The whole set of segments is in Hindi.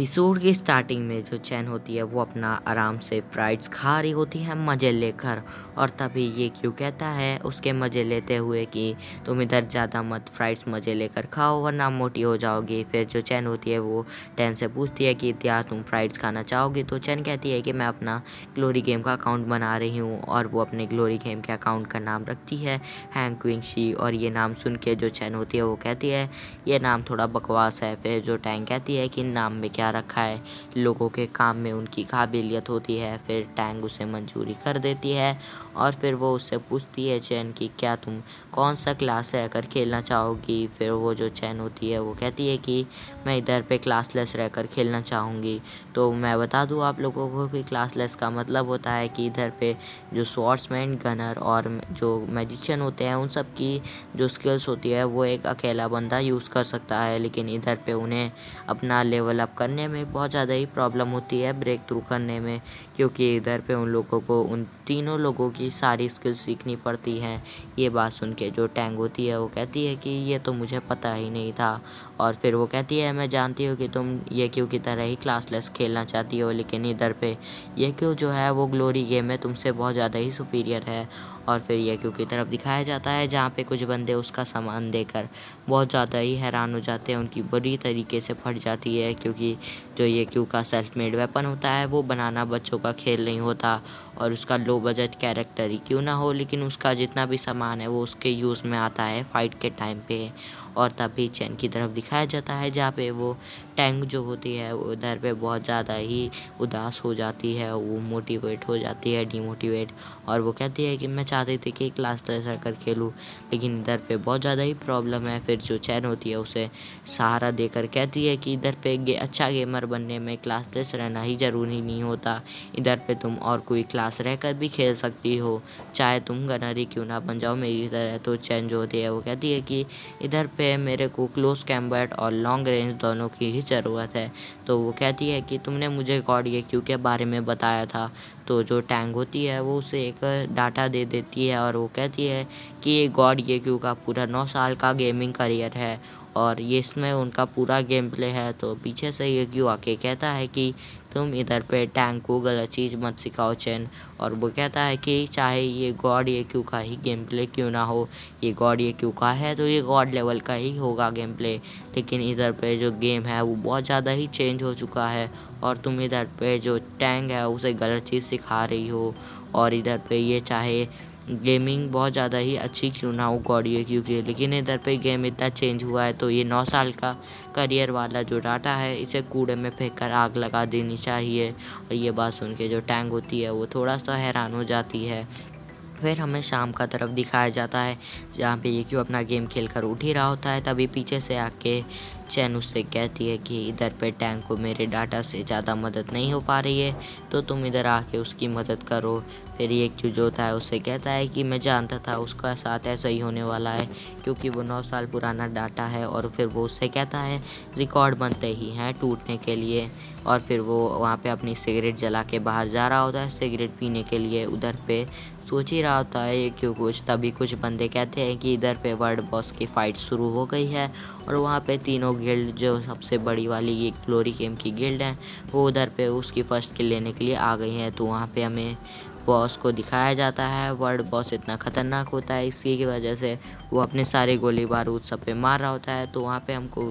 एपिसोड की स्टार्टिंग में जो चैन होती है वो अपना आराम से फ्राइड्स खा रही होती है मज़े लेकर। और तभी ये क्यों कहता है उसके मज़े लेते हुए कि तुम इधर ज़्यादा मत फ्राइड्स मज़े लेकर खाओ वरना मोटी हो जाओगी। फिर जो चैन होती है वो टैन से पूछती है कि क्या तुम फ्राइड्स खाना चाहोगी। तो चैन कहती है कि मैं अपना ग्लोरी गेम का अकाउंट बना रही हूँ और वो अपने ग्लोरी गेम के अकाउंट का नाम रखती है हैंग क्विंग शी। और ये नाम सुन के जो चैन होती है वो कहती है ये नाम थोड़ा बकवास है। फिर जो टैंग कहती है कि नाम में क्या रखा है, लोगों के काम में उनकी काबिलियत होती है। फिर टैंग उसे मंजूरी कर देती है और फिर वो उससे पूछती है चैन कि क्या तुम कौन सा क्लास रहकर खेलना चाहोगी। फिर वो जो चैन होती है वो कहती है कि मैं इधर पे क्लासलेस रहकर खेलना चाहूँगी। तो मैं बता दूँ आप लोगों को कि क्लासलेस का मतलब होता है कि इधर पे जो स्वॉर्ड्समैन, गनर और जो मैजिशियन होते हैं उन सब की जो स्किल्स होती है वो एक अकेला बंदा यूज़ कर सकता है। लेकिन इधर पे उन्हें अपना लेवल अप करने में बहुत ज़्यादा ही प्रॉब्लम होती है, ब्रेक थ्रू करने में, क्योंकि इधर पे उन लोगों को उन तीनों लोगों की सारी स्किल्स सीखनी पड़ती हैं। ये बात सुन के जो टैंग होती है वो कहती है कि ये तो मुझे पता ही नहीं था। और फिर वो कहती है मैं जानती हूँ कि तुम ये क्यों की तरह ही क्लासलेस खेलना चाहती हो, लेकिन इधर पे ये क्यों जो है वो ग्लोरी गेम में तुमसे बहुत ज़्यादा ही सुपीरियर है। और फिर ये क्यों की तरफ दिखाया जाता है जहाँ पे कुछ बंदे उसका सामान देकर बहुत ज़्यादा ही हैरान हो जाते हैं, उनकी बुरी तरीके से फट जाती है, क्योंकि जो ये क्यों का सेल्फ मेड वेपन होता है वो बनाना बच्चों का खेल नहीं होता। और उसका लो बजट कैरेक्टर ही क्यों ना हो, लेकिन उसका जितना भी सामान है वो उसके यूज़ में आता है फाइट के टाइम पे। और तभी चैन की तरफ दिखाया जाता है जहाँ पे वो टैंग जो होती है वो उधर पे बहुत ज़्यादा ही उदास हो जाती है, वो मोटिवेट हो जाती है, डिमोटिवेट। और वो कहती है कि मैं चाहती थी कि क्लास लेस कर खेलूँ, लेकिन इधर पे बहुत ज़्यादा ही प्रॉब्लम है। फिर जो चैन होती है उसे सहारा देकर कहती है कि इधर पे अच्छा गेमर बनने में क्लासलेस रहना ही ज़रूरी नहीं होता, इधर पे तुम और कोई क्लास रहकर भी खेल सकती हो, चाहे तुम गनर ही क्यों ना बन जाओ मेरी तरह। तो चैन जो होती है वो कहती है कि इधर पे मेरे को क्लोज कैम्बैट और लॉन्ग रेंज दोनों की ही ज़रूरत है। तो वो कहती है कि तुमने मुझे गॉड ये क्यों के बारे में बताया था। तो जो टैंग होती है वो उसे एक डाटा दे देती है और वो कहती है कि ये गॉड ये क्यों का पूरा 9 साल का गेमिंग करियर है और ये इसमें उनका पूरा गेम प्ले है। तो पीछे से ये क्यों आके कहता है कि तुम इधर पे टैंक को गलत चीज़ मत सिखाओ चैन। और वो कहता है कि चाहे ये गॉड ये क्यों का ही गेम प्ले क्यों ना हो, ये गॉड ये क्यों का है तो ये गॉड लेवल का ही होगा गेम प्ले, लेकिन इधर पे जो गेम है वो बहुत ज़्यादा ही चेंज हो चुका है और तुम इधर पे जो टैंक है उसे गलत चीज़ सिखा रही हो। और इधर पे ये चाहे गेमिंग बहुत ज़्यादा ही अच्छी क्यों ना हो गॉड ये क्योंकि, लेकिन इधर पे गेम इतना चेंज हुआ है तो ये 9 साल का करियर वाला जो डाटा है इसे कूड़े में फेंक कर आग लगा देनी चाहिए। और ये बात सुन के जो टैंग होती है वो थोड़ा सा हैरान हो जाती है। फिर हमें शाम का तरफ दिखाया जाता है जहाँ पे ये क्यों अपना गेम खेल कर उठ ही रहा होता है, तभी पीछे से आके चैन उससे कहती है कि इधर पे टैंक को मेरे डाटा से ज़्यादा मदद नहीं हो पा रही है तो तुम इधर आके उसकी मदद करो। फिर ये क्यों जो होता है उससे कहता है कि मैं जानता था उसका साथ ऐसा ही होने वाला है क्योंकि वो 9 साल पुराना डाटा है। और फिर वो उससे कहता है रिकॉर्ड बनते ही हैं टूटने के लिए। और फिर वो वहाँ पे अपनी सिगरेट जला के बाहर जा रहा होता है सिगरेट पीने के लिए, उधर पे सोच ही रहा होता है ये क्यों कुछ, तभी कुछ बंदे कहते हैं कि इधर पे वर्ल्ड बॉस की फ़ाइट शुरू हो गई है। और वहाँ पे तीनों गिल्ड जो सबसे बड़ी वाली ये ग्लोरी गेम की गिल्ड है वो उधर पे उसकी फ़र्स्ट किल लेने के लिए आ गई हैं। तो वहाँ पे हमें बॉस को दिखाया जाता है, वर्ल्ड बॉस इतना ख़तरनाक होता है इसी की वजह से वो अपने सारे गोली बारूद सब पे मार रहा होता है। तो वहाँ पे हमको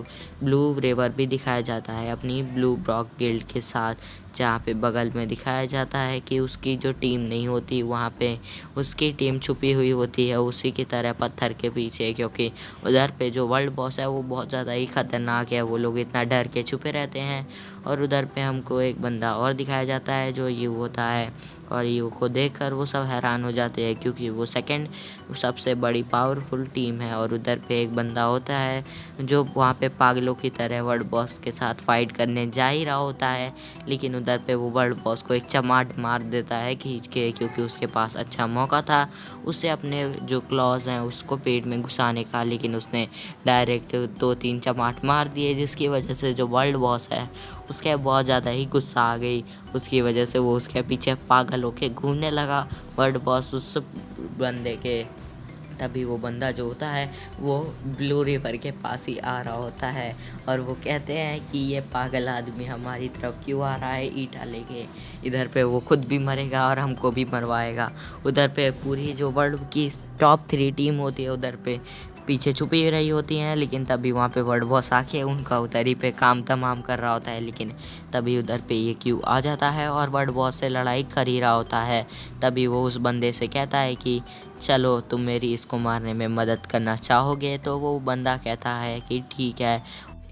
ब्लू रेवर भी दिखाया जाता है अपनी ब्लू ब्रॉक गिल्ड के साथ, जहाँ पे बगल में दिखाया जाता है कि उसकी जो टीम नहीं होती वहाँ पे उसकी टीम छुपी हुई होती है उसी की तरह पत्थर के पीछे, क्योंकि उधर पे जो वर्ल्ड बॉस है वो बहुत ज़्यादा ही ख़तरनाक है, वो लोग इतना डर के छुपे रहते हैं। और उधर पे हमको एक बंदा और दिखाया जाता है जो यू होता है और यू को देखकर वो सब हैरान हो जाते हैं क्योंकि वो सेकंड सबसे बड़ी पावरफुल टीम है। और उधर पे एक बंदा होता है जो वहाँ पे पागलों की तरह वर्ल्ड बॉस के साथ फाइट करने जा ही रहा होता है, लेकिन उधर पे वो वर्ल्ड बॉस को एक चमाट मार देता है खींच के, क्योंकि उसके पास अच्छा मौका था उसे अपने जो क्लॉज हैं उसको पेट में घुसाने का, लेकिन उसने डायरेक्ट 2-3 चमाट मार दिए जिसकी वजह से जो वर्ल्ड बॉस है उसके बहुत ज़्यादा ही गुस्सा आ गई। उसकी वजह से वो उसके पीछे पागल होके घूमने लगा। वर्ल्ड बॉस उस बंदे के तभी वो बंदा जो होता है वो ब्लू रिवर के पास ही आ रहा होता है और वो कहते हैं कि ये पागल आदमी हमारी तरफ क्यों आ रहा है ईंटा लेके। इधर पे वो खुद भी मरेगा और हमको भी मरवाएगा। उधर पे पूरी जो वर्ल्ड की टॉप 3 टीम होती है उधर पे पीछे छुपी रही होती हैं, लेकिन तभी वहाँ पे वर्ल्ड बॉस आके उनका उधर ही पे काम तमाम कर रहा होता है। लेकिन तभी उधर पे ये क्यू आ जाता है और वर्ल्ड बॉस से लड़ाई कर ही रहा होता है। तभी वो उस बंदे से कहता है कि चलो तुम मेरी इसको मारने में मदद करना चाहोगे, तो वो बंदा कहता है कि ठीक है।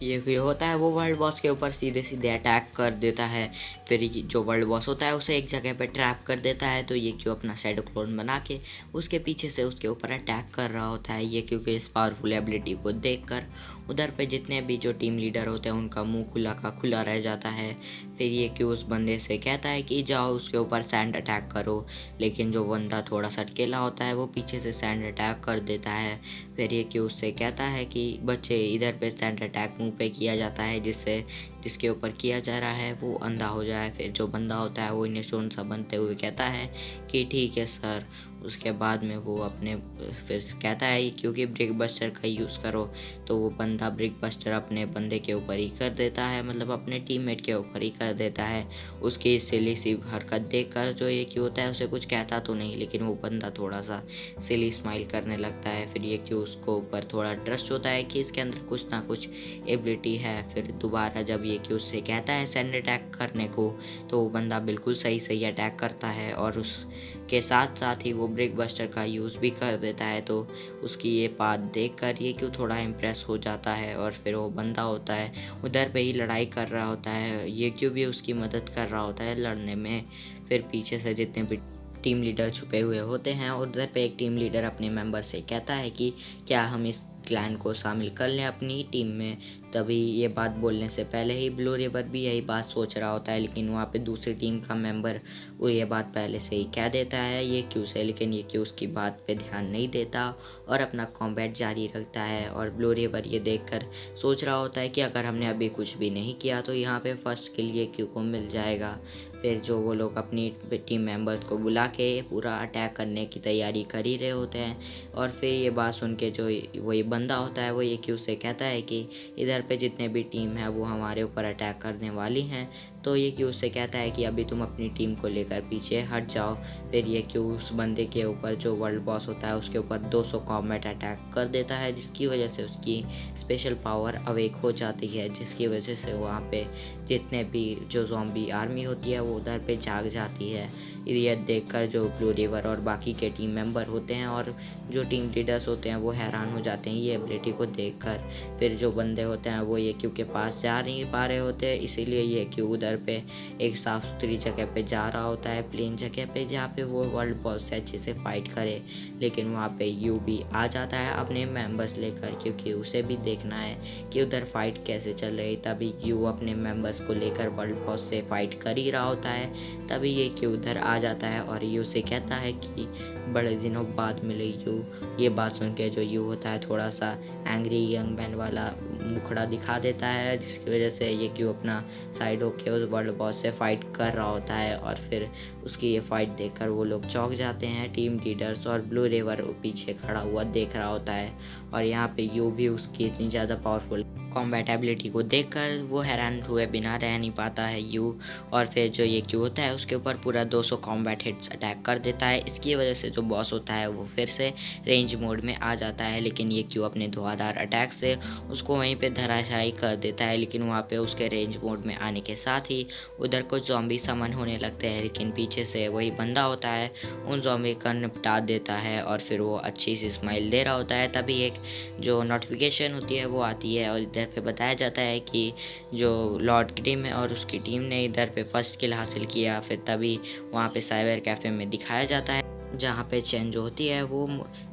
ये होता है वो वर्ल्ड बॉस के ऊपर सीधे सीधे अटैक कर देता है। फिर जो वर्ल्ड बॉस होता है उसे एक जगह पे ट्रैप कर देता है, तो ये क्यों अपना शैडो क्लोन बना के उसके पीछे से उसके ऊपर अटैक कर रहा होता है। ये क्योंकि इस पावरफुल एबिलिटी को देखकर उधर पे जितने भी जो टीम लीडर होते हैं उनका मुंह खुला का खुला रह जाता है। फिर ये क्यों उस बंदे से कहता है कि जाओ उसके ऊपर सैंड अटैक करो, लेकिन जो बंदा थोड़ा सा अटकेला होता है वो पीछे से सैंड अटैक कर देता है। फिर ये क्यों उससे कहता है कि बच्चे इधर पे सैंड अटैक मुंह पे किया जाता है, जिससे जिसके ऊपर किया जा रहा है वो अंधा हो जाए। फिर जो बंदा होता है वो निशोन सा बनते हुए कहता है कि ठीक है सर। उसके बाद में वो अपने फिर कहता है क्योंकि ब्रिक बस्टर का यूज़ करो, तो वो बंदा ब्रिक बस्टर अपने बंदे के ऊपर ही कर देता है, मतलब अपने टीममेट के ऊपर ही कर देता है। उसकी सिली सी हरकत देखकर जो ये क्यों होता है उसे कुछ कहता तो नहीं, लेकिन वो बंदा थोड़ा सा सिली स्माइल करने लगता है। फिर ये क्यों उसको ऊपर थोड़ा ट्रस्ट होता है कि इसके अंदर कुछ ना कुछ एबिलिटी है। फिर दोबारा जब ये कि उससे कहता है सैंड अटैक करने को, तो वो बंदा बिल्कुल सही सही अटैक करता है और उसके साथ साथ ही वो ब्रेक बस्टर का यूज़ भी कर देता है। तो उसकी ये बात देखकर ये क्यों थोड़ा इम्प्रेस हो जाता है और फिर वो बंदा होता है उधर पे ही लड़ाई कर रहा होता है। ये क्यों भी उसकी मदद कर रहा होता है लड़ने में। फिर पीछे से जितने भी टीम लीडर छुपे हुए होते हैं और उधर पे एक टीम लीडर अपने मेंबर से कहता है कि क्या हम इस क्लैन को शामिल कर लें अपनी टीम में। तभी ये बात बोलने से पहले ही ब्लू रिवर भी यही बात सोच रहा होता है, लेकिन वहाँ पे दूसरी टीम का मेंबर वो ये बात पहले से ही कह देता है ये क्यों से, लेकिन ये क्यों उसकी बात पे ध्यान नहीं देता और अपना कॉम्बैट जारी रखता है। और ब्लू रिवर ये देखकर सोच रहा होता है कि अगर हमने अभी कुछ भी नहीं किया तो यहाँ पे फर्स्ट के लिए क्यों को मिल जाएगा। फिर जो वो लोग अपनी टीम मेंबर्स को बुला के पूरा अटैक करने की तैयारी कर ही रहे होते हैं। और फिर ये बात सुन के जो वही बंदा होता है वो ये क्यों से कहता है कि इधर पे जितने भी टीम है वो हमारे ऊपर अटैक करने वाली हैं। तो ये क्यों से कहता है कि अभी तुम अपनी टीम को लेकर पीछे हट जाओ। फिर ये क्यों उस बंदे के ऊपर जो वर्ल्ड बॉस होता है उसके ऊपर 200 कॉम्बैट अटैक कर देता है, जिसकी वजह से उसकी स्पेशल पावर अवेक हो जाती है, जिसकी वजह से वहाँ पे जितने भी जो ज़ॉम्बी आर्मी होती है वो उधर पे जाग जाती है। ये देखकर जो ब्लू रिवर और बाकी के टीम मेंबर होते हैं और जो टीम लीडर्स होते हैं वो हैरान हो जाते हैं ये एबिलिटी को देखकर। फिर जो बंदे होते हैं वो ये क्यों के पास जा नहीं पा रहे होते, इसीलिए ये क्यों उधर पे एक साफ़ सुथरी जगह पे जा रहा होता है, प्लेन जगह पे, जहाँ पे वो वर्ल्ड बॉस से अच्छे से फाइट करे। लेकिन वहाँ पे यू भी आ जाता है अपने मेंबर्स लेकर, क्योंकि उसे भी देखना है कि उधर फाइट कैसे चल रही। तभी यू अपने मेंबर्स को लेकर वर्ल्ड बॉस से फाइट कर ही रहा होता है। तभी ये क्यों उधर आ जाता है और यू से कहता है कि बड़े दिनों बाद मिले यू। ये बात सुन के जो यू होता है थोड़ा सा एंग्री यंग मैन वाला मुखड़ा दिखा देता है, जिसकी वजह से ये क्यों अपना साइड होके उस वर्ल्ड बॉस से फाइट कर रहा होता है। और फिर उसकी ये फाइट देखकर वो लोग चौंक जाते हैं टीम लीडर्स, और ब्लू रिवर पीछे खड़ा हुआ देख रहा होता है। और यहाँ पे यू भी उसकी इतनी ज़्यादा पावरफुल कॉम्बैट एबिलिटी को देखकर वो हैरान हुए बिना रह नहीं पाता है यू। और फिर जो ये क्यू होता है उसके ऊपर पूरा 200 कॉम्बैट हिट्स अटैक कर देता है। इसकी वजह से जो बॉस होता है वो फिर से रेंज मोड में आ जाता है, लेकिन ये क्यू अपने धुआंधार अटैक से उसको वहीं पे धराशायी कर देता है। लेकिन वहाँ पे उसके रेंज मोड में आने के साथ ही उधर कुछ ज़ॉम्बी समन होने लगते हैं, लेकिन पीछे से वही बंदा होता है उन ज़ॉम्बी का निपटा देता है और फिर वो अच्छी सी स्माइल दे रहा होता है। तभी एक जो नोटिफिकेशन होती है वो आती है और इधर पे बताया जाता है कि जो लॉर्ड ग्रिम है और उसकी टीम ने इधर पे फर्स्ट किल हासिल किया। फिर तभी वहाँ पे साइबर कैफ़े में दिखाया जाता है जहाँ पे चैन जो होती है वो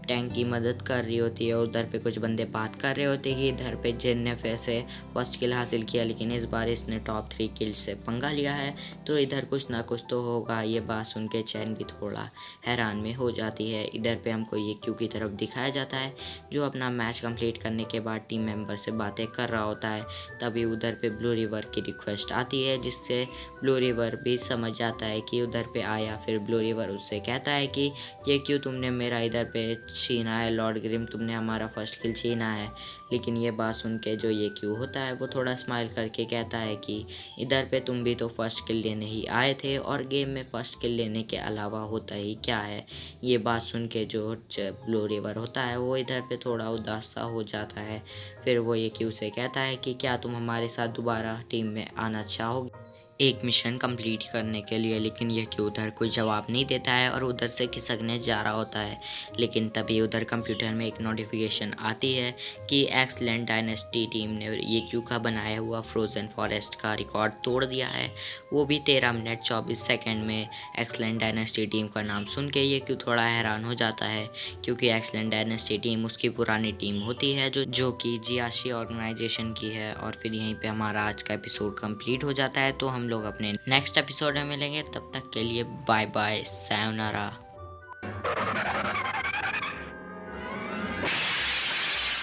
टैंक की मदद कर रही होती है। उधर पे कुछ बंदे बात कर रहे होते हैं कि इधर पे जिन ने फिर से फर्स्ट किल हासिल किया, लेकिन इस बार इसने टॉप 3 किल से पंगा लिया है, तो इधर कुछ ना कुछ तो होगा। ये बात सुन के चैन भी थोड़ा हैरान में हो जाती है। इधर पे हमको ये क्यू की तरफ दिखाया जाता है जो अपना मैच कंप्लीट करने के बाद टीम मेंबर से बातें कर रहा होता है। तभी उधर पे ब्लू रिवर की रिक्वेस्ट आती है, जिससे ब्लू रिवर भी समझ जाता है कि उधर पे आया। फिर ब्लू रिवर उससे कहता है कि ये क्यों तुमने मेरा इधर पे छीना है लॉर्ड ग्रिम, तुमने हमारा फर्स्ट किल छीना है। लेकिन ये बात सुन के जो ये क्यू होता है वो थोड़ा स्माइल करके कहता है कि इधर पे तुम भी तो फर्स्ट किल लेने ही आए थे और गेम में फर्स्ट किल लेने के अलावा होता ही क्या है। ये बात सुन के जो ब्लू रिवर होता है वो इधर पे थोड़ा उदास सा हो जाता है। फिर वो ये क्यू से कहता है कि क्या तुम हमारे साथ दोबारा टीम में आना चाहोगे एक मिशन कंप्लीट करने के लिए। लेकिन यह कि उधर कोई जवाब नहीं देता है और उधर से खिसकने जा रहा होता है। लेकिन तभी उधर कंप्यूटर में एक नोटिफिकेशन आती है कि एक्सलेंट डायनेस्टी टीम ने ये क्यू का बनाया हुआ फ्रोज़न फॉरेस्ट का रिकॉर्ड तोड़ दिया है, वो भी 13 मिनट 24 सेकंड में। एक्सलेंट डायनेस्टी टीम का नाम सुन के ये क्यू थोड़ा हैरान हो जाता है, क्योंकि एक्सलेंट डायनेस्टी टीम उसकी पुरानी टीम होती है जो कि जियाशी ऑर्गेनाइजेशन की है। और फिर यहीं पे हमारा आज का एपिसोड कंप्लीट हो जाता है। तो हम लोग अपने नेक्स्ट एपिसोड में मिलेंगे, तब तक के लिए बाय बाय, सायोनारा।